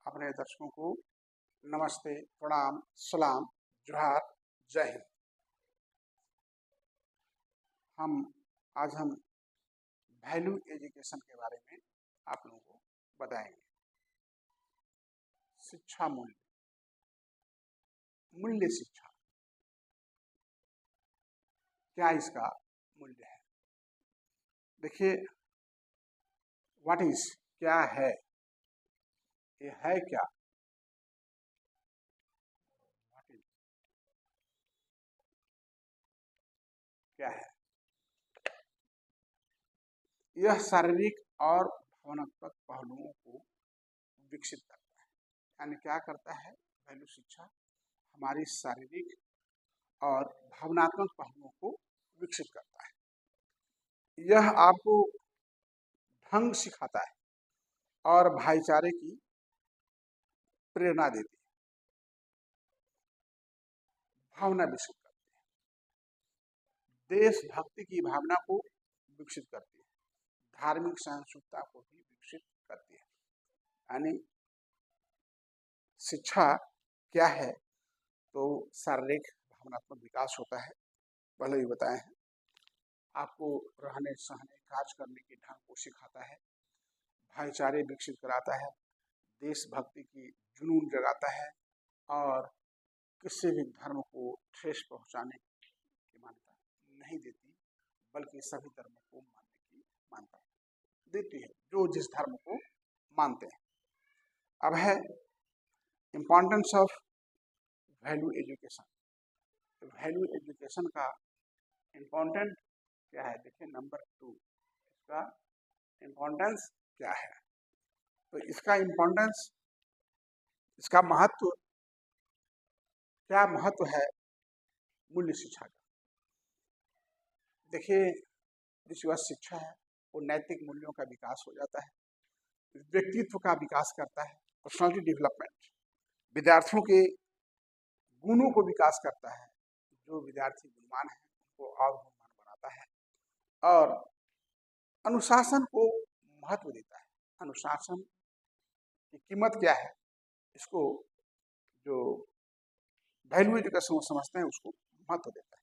अपने दर्शकों को नमस्ते, प्रणाम, सलाम, जोहार, जय हिंद। आज हम वैल्यू एजुकेशन के बारे में आप लोगों को बताएंगे। शिक्षा मूल्य, मूल्य शिक्षा, क्या इसका मूल्य है? देखिए, व्हाट इज, क्या है, ये है क्या? व्हाट इज, क्या है? यह शारीरिक और भावनात्मक पहलुओं को विकसित करता है। यानी क्या करता है वैल्यू शिक्षा? हमारी शारीरिक और भावनात्मक पहलुओं को विकसित करता है। यह आपको ढंग सिखाता है और भाईचारे की प्रेरणा देती है, भावना विकसित करती है, देशभक्ति की भावना को विकसित करती है, धार्मिक सहिष्णुता को भी विकसित करती है। यानी शिक्षा क्या है? तो शारीरिक भावनात्मक विकास होता है, पहले ही बताए हैं। आपको रहने सहने कार्य करने के ढंग को सिखाता है, भाईचारे विकसित कराता है, देशभक्ति की जुनून जगाता है और किसी भी धर्म को ठेस पहुंचाने की मान्यता नहीं देती, बल्कि सभी धर्मों को मानने की मान्यता देती है, जो जिस धर्म को मानते हैं। अब है importance of value education. Value education का इम्पोर्टेंट क्या है? देखिए नंबर 2, इसका इम्पोर्टेंस क्या है? तो इसका इम्पोर्टेंस, इसका महत्व, क्या महत्व है मूल्य शिक्षा का? देखिए, जो शिक्षा है वो नैतिक मूल्यों का विकास हो जाता है, व्यक्तित्व का विकास करता है, पर्सनालिटी डेवलपमेंट, विद्यार्थियों के गुणों को विकास करता है, जो विद्यार्थी गुणवान है उनको और गुणवान बनाता है, और अनुशासन को महत्व देता है। अनुशासन की कीमत क्या है, इसको जो वैल्यू एजुकेशन समझते हैं उसको महत्व देता है,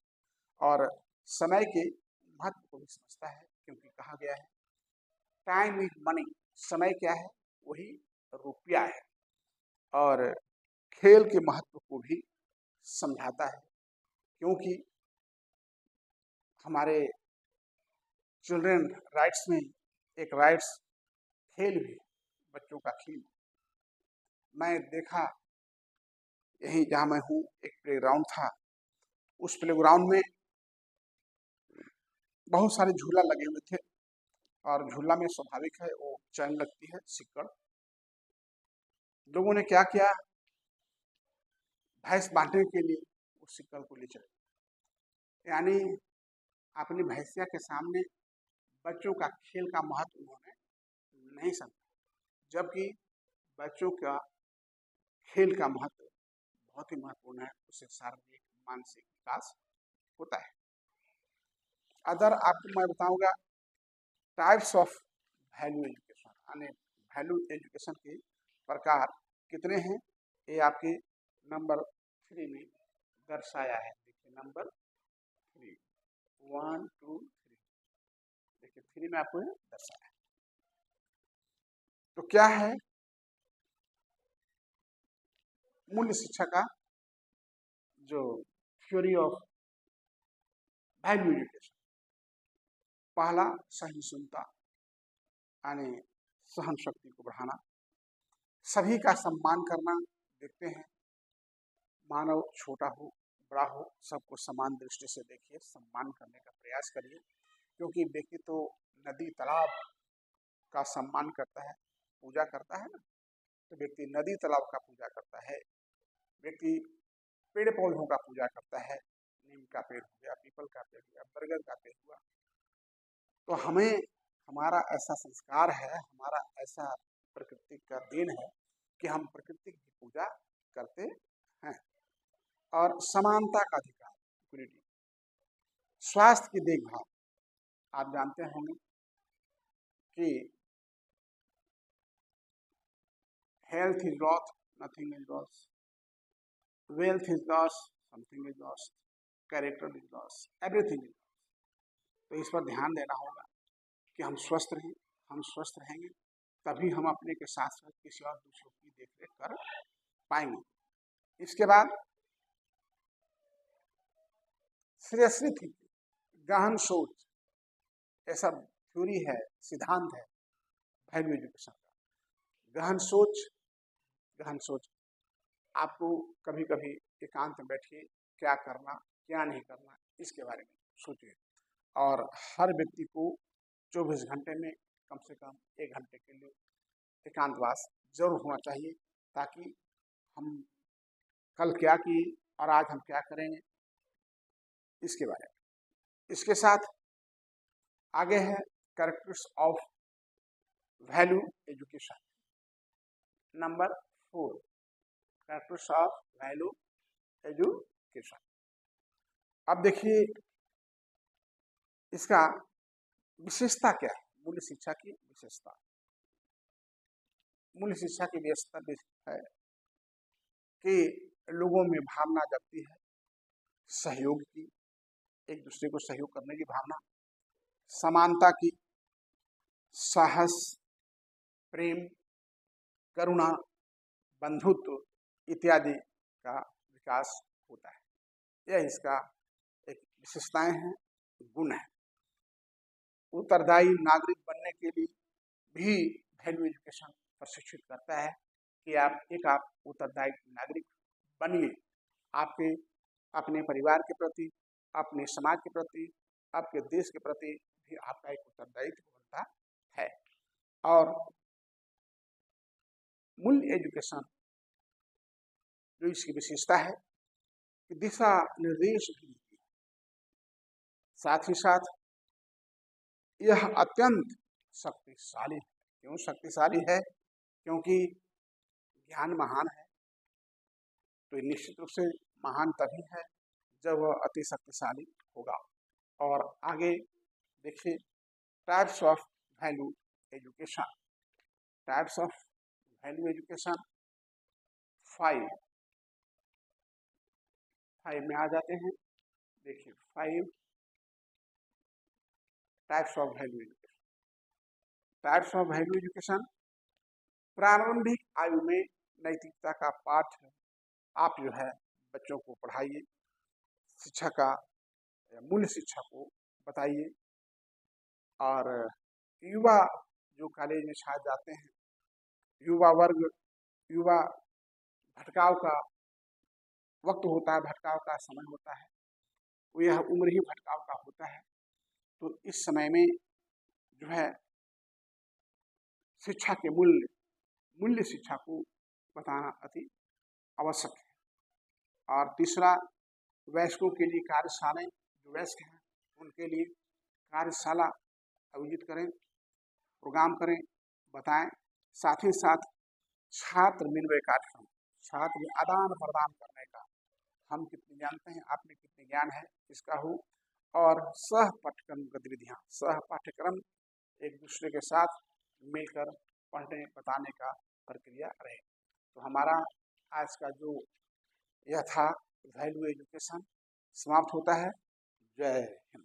और समय के महत्व को भी समझता है, क्योंकि कहा गया है टाइम इज मनी। समय क्या है? वही रुपया है। और खेल के महत्व को भी समझाता है, क्योंकि हमारे चिल्ड्रन राइट्स में एक राइट्स खेल भी, बच्चों का खेल। मैं देखा यही जहाँ मैं हूँ, एक प्लेग्राउंड था, उस प्लेग्राउंड में बहुत सारे झूला लगे हुए थे, और झूला में स्वाभाविक है वो चैन लगती है, सिक्कड़। लोगों ने क्या किया, भैंस बांटने के लिए उस सिक्कड़ को ले चले, यानी अपनी भैंसिया के सामने बच्चों का खेल का महत्व उन्होंने नहीं समझा, जबकि बच्चों का खेल का महत्व बहुत ही महत्वपूर्ण है, उससे शारीरिक मानसिक विकास होता है। अदर आपको मैं बताऊंगा टाइप्स ऑफ वैल्यू एजुकेशन, यानी वैल्यू एजुकेशन के प्रकार कितने हैं, ये आपके नंबर 3 में दर्शाया है। देखिए नंबर 3, 1 2 3, देखिए 3 में आपको दर्शाया है। तो क्या है मूल्य शिक्षा का जो थ्योरी ऑफ वैल्यू एजुकेशन? पहला, सहिष्णुता, यानी सहन शक्ति को बढ़ाना, सभी का सम्मान करना। देखते हैं मानव छोटा हो बड़ा हो, सबको समान दृष्टि से देखिए, सम्मान करने का प्रयास करिए, क्योंकि व्यक्ति तो नदी तालाब का सम्मान करता है, पूजा करता है ना। तो व्यक्ति नदी तालाब का पूजा करता है, व्यक्ति पेड़ पौधों का पूजा करता है, नीम का पेड़ हो गया, पीपल का पेड़ हो गया, बरगद का पेड़ हुआ। तो हमें, हमारा ऐसा संस्कार है, हमारा ऐसा प्रकृति का देन है कि हम प्रकृति की पूजा करते हैं। और समानता का अधिकार, इक्वलिटी, स्वास्थ्य की देखभाल। आप जानते होंगे कि health is lost, nothing is lost, wealth is lost, something is lost, character is lost, everything is lost. तो इस पर ध्यान देना होगा कि हम स्वस्थ रहें। हम स्वस्थ रहेंगे तभी हम अपने के साथ साथ किसी और दूसरों की देखरेख कर पाएंगे। इसके बाद सीरियसली थिंकिंग, गहन सोच, ऐसा थ्योरी है, सिद्धांत है वैल्यू एजुकेशन का। गहन सोच आपको कभी कभी एकांत में बैठ के क्या करना क्या नहीं करना इसके बारे में सोचिए। और हर व्यक्ति को 24 घंटे में कम से कम 1 घंटे के लिए एकांतवास जरूर होना चाहिए, ताकि हम कल क्या किए और आज हम क्या करेंगे इसके बारे में। इसके साथ आगे है characters of value education. Number 4, characters of value education. अब देखिए इसका विशेषता क्या है, मूल्य शिक्षा की विशेषता। मूल्य शिक्षा की विशेषता है कि लोगों में भावना जगती है सहयोग की, एक दूसरे को सहयोग करने की भावना, समानता की, साहस, प्रेम, करुणा, बंधुत्व इत्यादि का विकास होता है। यह इसका एक विशेषताएं हैं, गुण है। उत्तरदायी नागरिक बनने के लिए भी वैल्यू एजुकेशन प्रशिक्षित करता है कि आप उत्तरदायी नागरिक बनिए। आपके अपने परिवार के प्रति, अपने समाज के प्रति, आपके देश के प्रति भी आपका एक उत्तरदायित्व बनता है। और मूल्य एजुकेशन जो इसकी विशेषता है कि दिशा निर्देश भी देती है, साथ ही साथ यह अत्यंत शक्तिशाली है। क्यों शक्तिशाली है? क्योंकि ज्ञान महान है, तो निश्चित रूप से महान तभी है जब वह अति शक्तिशाली होगा। और आगे देखिए types of value education. Types of value education 5 में आ जाते हैं। देखिए 5 types of value education. Types of value education, प्रारंभिक आयु में नैतिकता का पाठ आप जो है बच्चों को पढ़ाइए, शिक्षा का मूल्य शिक्षा को बताइए। और युवा जो कॉलेज में शायद जाते हैं, युवा वर्ग, युवा भटकाव का वक्त होता है, भटकाव का समय होता है, वो यह उम्र ही भटकाव का होता है। तो इस समय में जो है शिक्षा के मूल्य शिक्षा को बताना अति आवश्यक है। और तीसरा, वयस्कों के लिए कार्यशालाएं, जो वयस्क हैं उनके लिए कार्यशाला आयोजित करें, प्रोग्राम करें, बताएं। साथ ही साथ छात्र मिलवे कार्यक्रम, छात्र में आदान प्रदान करने का, हम कितने जानते हैं, आप में कितने ज्ञान है इसका हो। और सह पाठ्यक्रम गतिविधियाँ, सह पाठ्यक्रम एक दूसरे के साथ मिलकर पढ़ने बताने का प्रक्रिया रहे। तो हमारा आज का जो यह था वैल्यू एजुकेशन समाप्त होता है। जय हिंद।